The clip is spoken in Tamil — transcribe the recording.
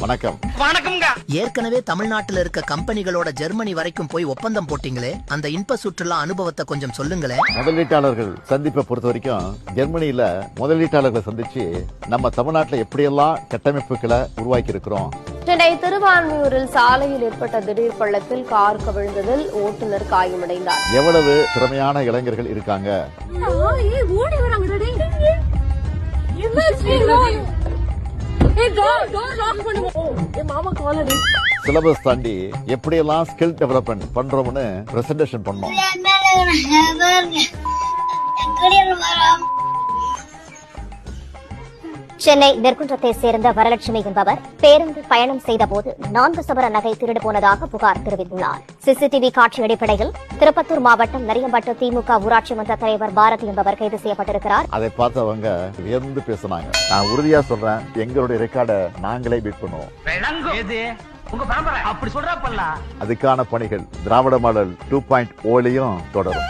வணக்கம். வணக்கம்ங்க. ஏற்கனவே தமிழ்நாட்டில் இருக்க கம்பெனிகளோட ஜெர்மனி வரைக்கும் போய் ஒப்பந்தம் போட்டீங்களே, அந்த இன்ப சுற்றுலா அனுபவத்தை கொஞ்சம் சொல்லுங்களேன். முதலீட்டாளர்கள் சந்திப்பை பொறுத்த வரைக்கும் ஜெர்மனியில முதலீட்டாளர்களை சந்திச்சு நம்ம தமிழ்நாட்டில் எப்படியெல்லாம் கட்டமைப்புகளை உருவாக்கி இருக்கிறோம். சென்னை திருவான்மியூரில் சாலையில் ஏற்பட்ட திடீர் பள்ளத்தில் கார் கவிழ்ந்ததில் ஓட்டுநர் காயமடைந்தார். எவ்வளவு திறமையான இளைஞர்கள் இருக்காங்க. சிலபஸ் தாண்டி எப்படியெல்லாம் ஸ்கில் டெவலப்மெண்ட் பண்றோம்னு பிரசன்டேஷன் பண்ணோம். சென்னை நெற்குன்றத்தை சேர்ந்த வரலட்சுமி என்பவர் பேருந்து பயணம் செய்த போது 4 சவர நகை திருடு போனதாக புகார் தெரிவித்துள்ளார். சிசிடிவி காட்சி அடிப்படையில் திருப்பத்தூர் மாவட்டம் நரியம்பட்டு திமுக ஊராட்சி மன்ற தலைவர் பாரதி என்பவர் கைது செய்யப்பட்டிருக்கிறார். அதை பார்த்தவங்க வியந்து பேசினாங்க. நான் உறுதியா சொல்றேன், எங்களுடைய ரெக்கார்டை நாங்களே பீட் பண்ணுவோம். அதுக்கான பணிகள் திராவிட மாடல் 2.0 தொடரும்.